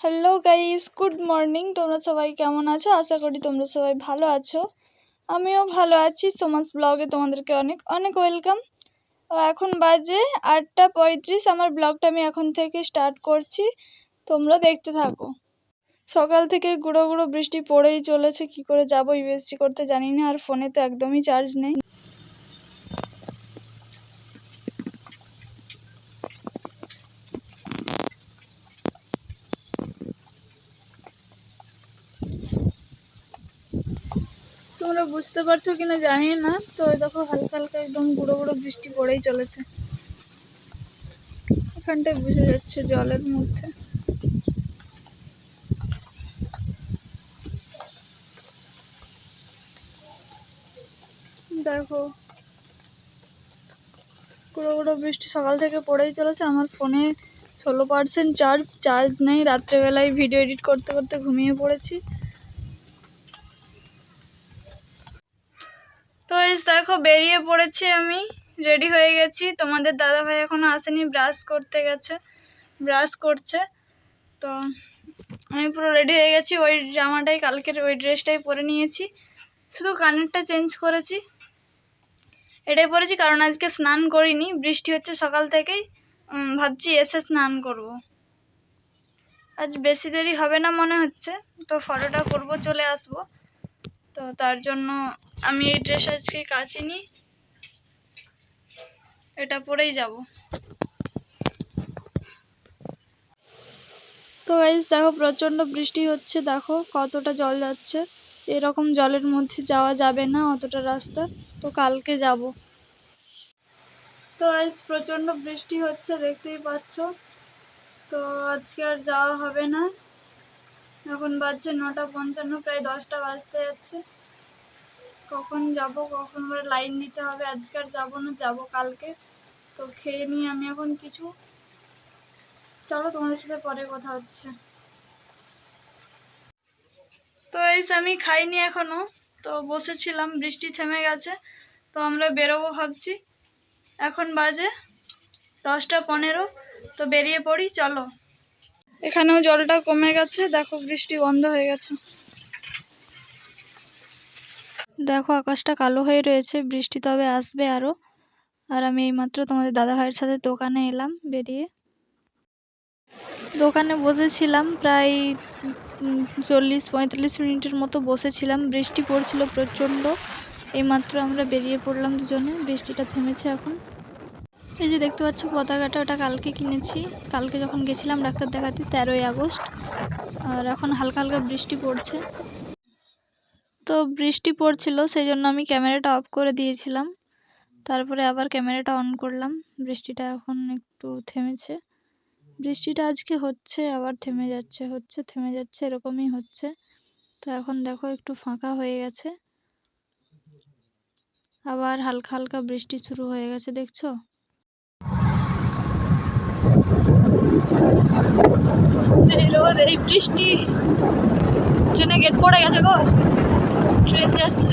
Hello guys, good morning. তোমরা সবাই কেমন আছো? আশা করি তোমরা সবাই ভালো আছো। আমিও ভালো আছি। সোমাস ব্লগে তোমাদেরকে অনেক অনেক ওয়েলকাম। এখন বাজে 8:35। আমার ব্লগটা আমি এখন থেকে স্টার্ট করছি, তোমরা দেখতে থাকো। সকাল থেকে গুঁড়ো গুঁড়ো বৃষ্টি পড়েই চলেছে। কি করে যাবো ইউএসজি করতে জানি না, আর ফোনে তো একদমই চার্জ নেই। তোমরা বুঝতে পারছো কিনা জানি না, তো দেখো হালকা হালকা একদম গুঁড়ো গুঁড়ো বৃষ্টি পড়েই চলেছে। এখানটায় বুঝে যাচ্ছে জলের মধ্যে। দেখো গুঁড়ো গুঁড়ো বৃষ্টি সকাল থেকে পড়েই চলেছে। আমার ফোনে 16% চার্জ নেই। রাত্রেবেলায় ভিডিও এডিট করতে করতে ঘুমিয়ে পড়েছি। তো দেখো বেরিয়ে পড়েছি, আমি রেডি হয়ে গেছি। তোমাদের দাদাভাই এখনো আসেনি, ব্রাশ করছে। তো আমি পুরো রেডি হয়ে গেছি। ওই জামাটাই, কালকের ওই ড্রেসটাই পরে নিয়েছি, শুধু কানেরটা চেঞ্জ করেছি। এটাই পরেছি কারণ আজকে স্নান করিনি, বৃষ্টি হচ্ছে সকাল থেকেই। ভাবছি এসে স্নান করব। আজ বেশি দেরি হবে না মনে হচ্ছে, তো ফটোটা করব, চলে আসব। তো তার জন্য আমি এই ড্রেস আজকে কাচিনি, এটা পরেই যাব। তো গাইস দেখো প্রচণ্ড বৃষ্টি হচ্ছে, দেখো কতটা জল যাচ্ছে। এরকম জলের মধ্যে যাওয়া যাবে না, অতটা রাস্তা। তো কালকে যাব। তো গাইস প্রচণ্ড বৃষ্টি হচ্ছে, দেখতেই পাচ্ছ। তো আজকে আর যাওয়া হবে না। এখন বাজছে 9:55, প্রায় 10টা বাজতে যাচ্ছে। কখন যাব, কখন আবার লাইন দিতে হবে। আজকে আর যাবো না, যাবো কালকে। তো খেয়ে নিই আমি এখন কিছু। চলো তোমাদের সাথে পরে কথা হচ্ছে। তো আমি খাইনি এখনো, তো বসেছিলাম, বৃষ্টি থেমে গেছে। তো আমরা বেরোবো ভাবছি। এখন বাজে 10:15, তো বেরিয়ে পড়ি, চলো। এখানেও জলটা কমে গেছে, দেখো বৃষ্টি বন্ধ হয়ে গেছে। দেখো আকাশটা কালো হয়ে রয়েছে, বৃষ্টি তবে আসবে আরো। আর আমি এইমাত্র তোমাদের দাদা ভাইয়ের সাথে দোকানে এলাম বেরিয়ে। দোকানে বসেছিলাম প্রায় 40-45 মিনিটের মতো বসেছিলাম। বৃষ্টি পড়ছিল প্রচণ্ড। এইমাত্র আমরা বেরিয়ে পড়লাম দুজনে, বৃষ্টিটা থেমেছে এখন। এই যে দেখতে পাচ্ছ পতাকাটা, ওটা কালকে কিনেছি। কালকে যখন গেছিলাম ডাক্তার দেখাতে, 13ই আগস্ট। আর এখন হালকা হালকা বৃষ্টি পড়ছে। তো বৃষ্টি পড়ছিল, সেই জন্য আমি ক্যামেরাটা অফ করে দিয়েছিলাম। তারপরে আবার ক্যামেরাটা অন করলাম। বৃষ্টিটা এখন একটু থেমেছে। বৃষ্টিটা আজকে হচ্ছে, আবার থেমে যাচ্ছে, হচ্ছে থেমে যাচ্ছে, এরকমই হচ্ছে। তো এখন দেখো একটু ফাঁকা হয়ে গেছে, আবার হালকা হালকা বৃষ্টি শুরু হয়ে গেছে, দেখছো? এই রোদ, এই বৃষ্টি। ট্রেনে গেট পড়ে গেছে গো, ট্রেন যাচ্ছে।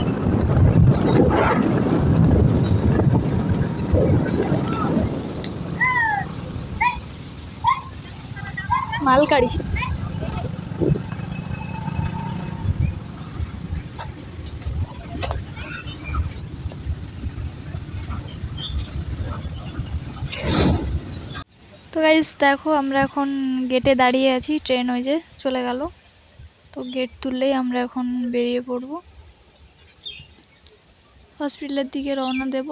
মালগাড়ি। তো গাইস দেখো আমরা এখন গেটে দাঁড়িয়ে আছি, ট্রেন ওই যে চলে গেল। তো গেট তুললেই আমরা এখন বেরিয়ে পড়ব, হসপিটালের দিকে রওনা দেব।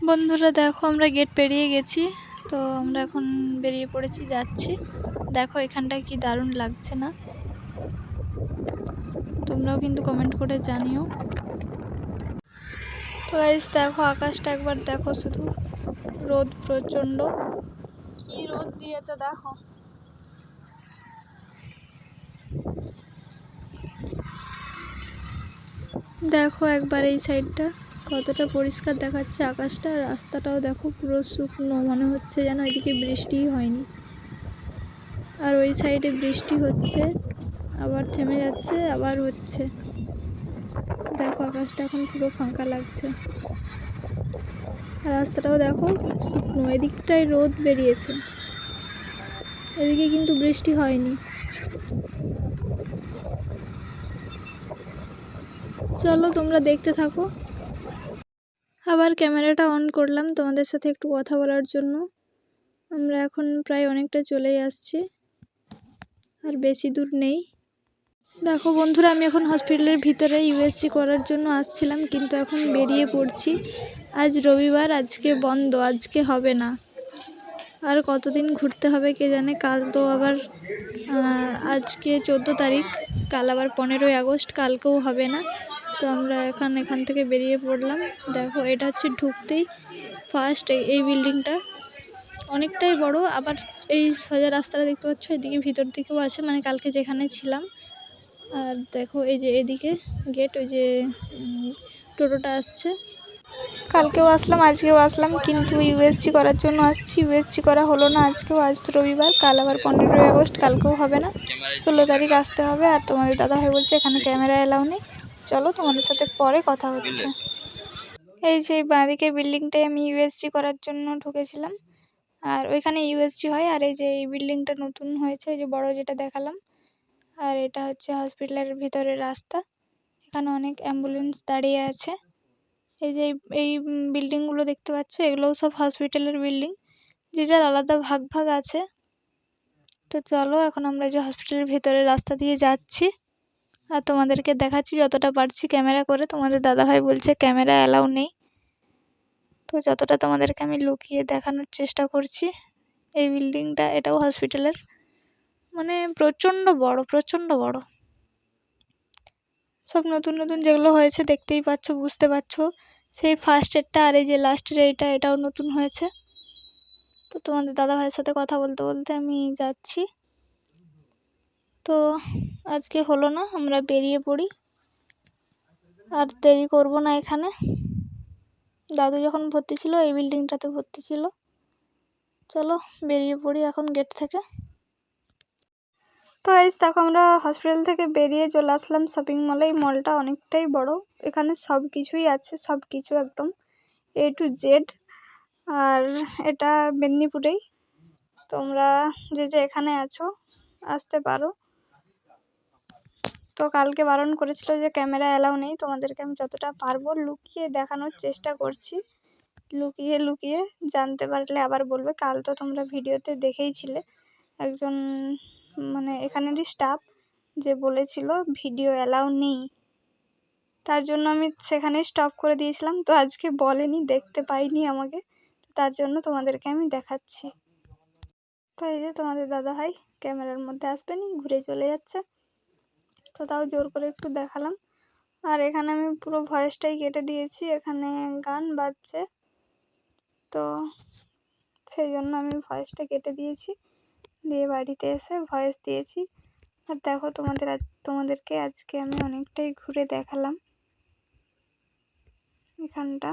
বন্ধুরা দেখো আমরা গেট পেরিয়ে গেছি, তো আমরা এখন বেরিয়ে পড়েছি, যাচ্ছি। দেখো এখানটায় কি দারুণ লাগছে না? তোমরাও কিন্তু কমেন্ট করে জানিও। তো গাইস দেখো আকাশটা একবার দেখো, শুধু রোদ প্রচণ্ড, কি রোদ দিয়েছে দেখো। দেখো একবার এই সাইডটা কতটা পরিষ্কার দেখাচ্ছে আকাশটা। রাস্তাটাও দেখো পুরো শুকনো, মনে হচ্ছে যেন এদিকে বৃষ্টিই হয়নি। আর ওই সাইডে বৃষ্টি হচ্ছে, আবার থেমে যাচ্ছে, আবার হচ্ছে। দেখো আকাশটা এখন পুরো ফাঁকা লাগছে। রাস্তাটাও দেখো শুকনো, এদিকটায় রোদ বেরিয়েছে। এদিকে কিন্তু বৃষ্টি হয়নি। চলো তোমরা দেখতে থাকো। আবার ক্যামেরাটা অন করলাম তোমাদের সাথে একটু কথা বলার জন্য। আমরা এখন প্রায় অনেকটা চলেই আসছি, আর বেশি দূর নেই। দেখো বন্ধুরা, আমি এখন হসপিটালের ভিতরে ইউএসজি করার জন্য আসছিলাম, কিন্তু এখন বেরিয়ে পড়ছি। আজ রবিবার, আজকে বন্ধ, আজকে হবে না। আর কতদিন ঘুরতে হবে কে জানে। কাল তো আবার আজকে 14 তারিখ, কাল আবার 15ই আগস্ট, কালকেও হবে না। তো আমরা এখান থেকে বেরিয়ে পড়লাম। দেখো এটা হচ্ছে ঢুকতেই ফার্স্ট এই বিল্ডিংটা, অনেকটাই বড়। আবার এই সোজা রাস্তাটা দেখতে পাচ্ছ, এদিকে ভিতর দিকেও আছে, মানে কালকে যেখানে ছিলাম। আর দেখো এই যে এদিকে গেট, ওই যে টোটোটা আসছে। কালকেও আসলাম, আজকেও আসলাম, কিন্তু ইউএসজি করার জন্য আসছি। ইউএসজি করা হলো না আজকেও। আজ তো রবিবার, কাল আবার 15ই আগস্ট, কালকেও হবে না। 16 তারিখ আসতে হবে। আর তোমাদের দাদাভাই বলছে এখানে ক্যামেরা এলাও নেই। চলো তোমাদের সাথে পরে কথা হচ্ছে। এই যে বাঁদিকে বিল্ডিংটায় আমি ইউএসজি করার জন্য ঢুকেছিলাম, আর ওইখানে ইউএসজি হয়। আর এই যে এই বিল্ডিংটা নতুন হয়েছে, ওই যে বড় যেটা দেখালাম। আর এটা হচ্ছে হসপিটালের ভিতরের রাস্তা। এখানে অনেক অ্যাম্বুলেন্স দাঁড়িয়ে আছে। এই যে এই বিল্ডিংগুলো দেখতে পাচ্ছ, এগুলোও সব হসপিটালের বিল্ডিং, যে যার আলাদা ভাগ ভাগ আছে। তো চলো এখন আমরা যে হসপিটালের ভিতরের রাস্তা দিয়ে যাচ্ছি, আর তোমাদেরকে দেখাচ্ছি যতটা পারছি ক্যামেরা করে। তোমাদের দাদাভাই বলছে ক্যামেরা অ্যালাউ নেই, তো যতটা তোমাদেরকে আমি লুকিয়ে দেখানোর চেষ্টা করছি। এই বিল্ডিংটা, এটাও হসপিটালের, মানে প্রচণ্ড বড়, প্রচণ্ড বড়। সব নতুন নতুন যেগুলো হয়েছে দেখতেই পাচ্ছ, বুঝতে পারছো। সেই ফার্স্টেরটা আর এই যে লাস্টের এইটা, এটাও নতুন হয়েছে। তো তোমাদের দাদাভাইয়ের সাথে কথা বলতে বলতে আমি যাচ্ছি। তো আজকে হলো না, আমরা বেরিয়ে পড়ি, আর দেরি করব না এখানে। দাদু যখন ভর্তি ছিল এই বিল্ডিংটাতে ভর্তি ছিল। চলো বেরিয়ে পড়ি এখন গেট থেকে। তো এই দেখো আমরা হসপিটাল থেকে বেরিয়ে চলে আসলাম শপিং মলে। এই মলটা অনেকটাই বড়, এখানে সব কিছুই আছে, সব কিছু একদম A to Z। আর এটা মেদিনীপুরেই। তোমরা যে যে এখানে আছো আসতে পারো। তো কালকে বারণ করেছিল যে ক্যামেরা অ্যালাউ নেই, তোমাদেরকে আমি যতটা পারবো লুকিয়ে দেখানোর চেষ্টা করছি। লুকিয়ে লুকিয়ে, জানতে পারলে আবার বলবে। কাল তো তোমরা ভিডিওতে দেখেইছিলে একজন, মানে এখানেরই স্টাফ, যে বলেছিল ভিডিও অ্যালাউ নেই। তার জন্য আমি সেখানে স্টপ করে দিয়েছিলাম। তো আজকে বলেনি, দেখতে পাইনি আমাকে, তার জন্য তোমাদেরকে আমি দেখাচ্ছি। তো এই যে তোমাদের দাদাভাই ক্যামেরার মধ্যে আসবেনি, ঘুরে চলে যাচ্ছে। তো তাও জোর করে একটু দেখালাম। আর এখানে আমি পুরো ভয়েসটাই কেটে দিয়েছি, এখানে গান বাজছে, তো সেই জন্য আমি ভয়েসটা কেটে দিয়েছি, দিয়ে বাড়িতে এসে ভয়েস দিয়েছি। আর দেখো তোমাদেরকে আজকে আমি অনেকটাই ঘুরে দেখালাম এখানটা।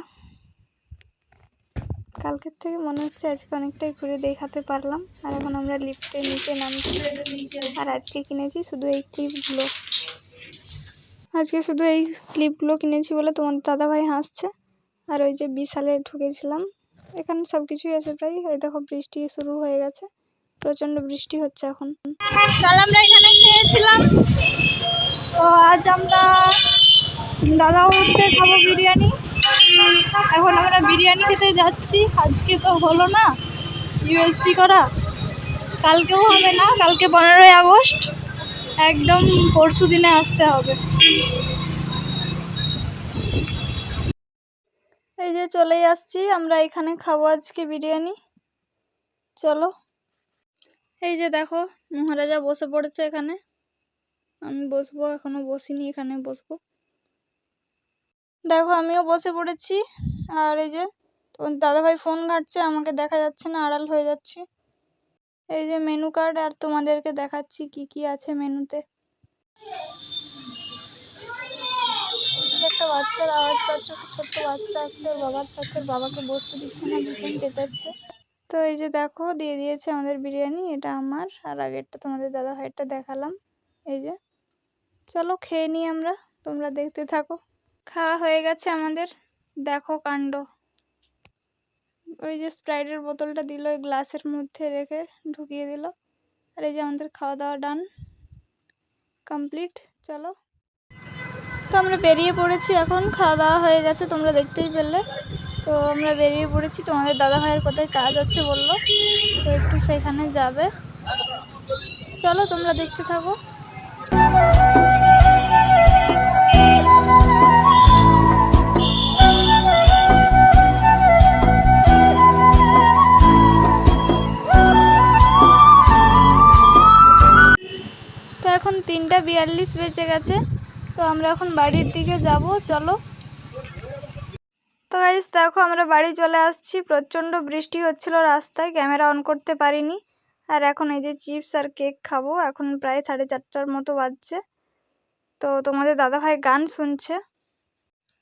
কালকের থেকে মনে হচ্ছে আজকে অনেকটাই ঘুরে দেখাতে পারলাম। আর এখন আমরা লিফটের নিচে নামছি। আর আজকে কিনেছি শুধু এই ক্লিপগুলো, আজকে শুধু এই ক্লিপগুলো কিনেছি বলে তোমার দাদাভাই হাসছে। আর ওই যে বিশালে ঢুকেছিলাম, এখানে সব কিছুই আছে প্রায়। এই দেখো বৃষ্টি শুরু হয়ে গেছে, প্রচণ্ড বৃষ্টি হচ্ছে এখন। কাল আমরা এখানে খেয়েছিলাম, তো আজ আমরা দাদা উঠতে খাবো বিরিয়ানি। এখন আমরা বিরিয়ানি খেতে যাচ্ছি। আজকে তো হলো না ইউএসজি করা, কালকেও হবে না, কালকে 15ই আগস্ট, একদম পরশু দিনে আসতে হবে। এই যে চলেই আসছি, আমরা এখানে খাবো আজকে বিরিয়ানি। চলো। এই যে দেখো মহারাজা বসে পড়েছে এখানে, আমি বসবো, এখনো বসিনি, এখানে বসবো। দেখো আমিও বসে পড়েছি। আর এই যে তোমার দাদাভাই ফোন ঘাঁটছে, আমাকে দেখা যাচ্ছে না, আড়াল হয়ে যাচ্ছি। এই যে মেনু কার্ড, আর তোমাদেরকে দেখাচ্ছি কি কি আছে মেনুতে। একটা বাচ্চার আওয়াজ পাচ্ছ, ছোট্ট বাচ্চা আসছে ওর বাবার সাথে, ওর বাবাকে বসতে দিচ্ছে না, ভীষণ চেঁচাচ্ছে। তো এই যে দেখো দিয়ে দিয়েছে আমাদের বিরিয়ানি, এটা আমার, আর আগেরটা তোমাদের দাদাভাইয়েরটা দেখালাম। এই যে চলো খেয়ে নিই আমরা, তোমরা দেখতে থাকো। খাওয়া হয়ে গেছে আমাদের, দেখো কাণ্ড। ওই যে স্প্রাইটের বোতলটা দিল, ওই গ্লাসের মধ্যে রেখে ঢুকিয়ে দিল। আর এই যে আমাদের খাওয়া দাওয়া ডান কমপ্লিট। চলো, তো আমরা বেরিয়ে পড়েছি এখন, খাওয়া দাওয়া হয়ে গেছে তোমরা দেখতেই পেলে। তো আমরা বেরিয়ে পড়েছি, তোমাদের দাদা ভাইয়ের কোথায় কাজ আছে বললো, তো একটু সেখানে যাবে। চলো তোমরা দেখতে থাকো। তো এখন 3:42 বেজে গেছে, তো আমরা এখন বাড়ির দিকে যাব। চলো, তো গাইস দেখো আমরা বাড়ি চলে আসছি। প্রচণ্ড বৃষ্টি হচ্ছিল রাস্তায়, ক্যামেরা অন করতে পারিনি। আর এখন এই যে চিপস আর কেক খাবো, এখন প্রায় 4:30টার মতো বাজছে। তো তোমাদের দাদাভাই গান শুনছে।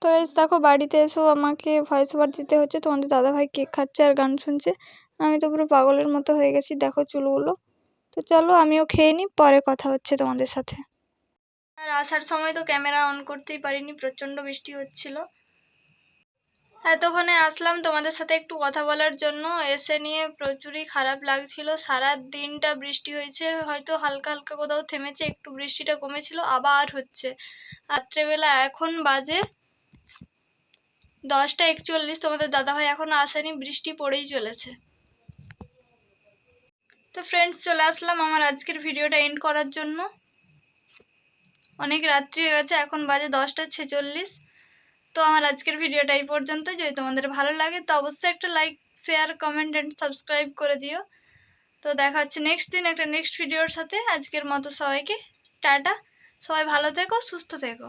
তো গাইস দেখো বাড়িতে এসেও আমাকে ভয়েস ওভার দিতে হচ্ছে, তোমাদের দাদাভাই কেক খাচ্ছে আর গান শুনছে। আমি তো পুরো পাগলের মতো হয়ে গেছি, দেখো চুলগুলো। তো চলো আমিও খেয়ে নিই, পরে কথা হচ্ছে তোমাদের সাথে। আর আসার সময় তো ক্যামেরা অন করতেই পারিনি, প্রচণ্ড বৃষ্টি হচ্ছিল। এতক্ষণে আসলাম তোমাদের সাথে একটু কথা বলার জন্য। এসে নিয়ে প্রচুরই খারাপ লাগছিল। সারা দিনটা বৃষ্টি হয়েছে, হয়তো হালকা হালকা কোথাও থেমেছে, একটু বৃষ্টিটা কমেছিল, আবার হচ্ছে রাত্রেবেলা। এখন বাজে 10:41, তোমাদের দাদাভাই এখনো আসেনি, বৃষ্টি পড়েই চলেছে। তো ফ্রেন্ডস চলে আসলাম আমার আজকের ভিডিওটা এন্ড করার জন্য। অনেক রাত্রি হয়ে গেছে, এখন বাজে 10:46। তো আমার আজকের ভিডিওটা এই পর্যন্ত। যদি তোমাদের ভালো লাগে তো অবশ্যই একটা like, share, comment and subscribe করে দিও। তো দেখা হচ্ছে নেক্সট দিন একটা নেক্সট ভিডিওর সাথে। আজকের মতো সবাইকে টাটা। সবাই ভালো থেকো, সুস্থ থেকো।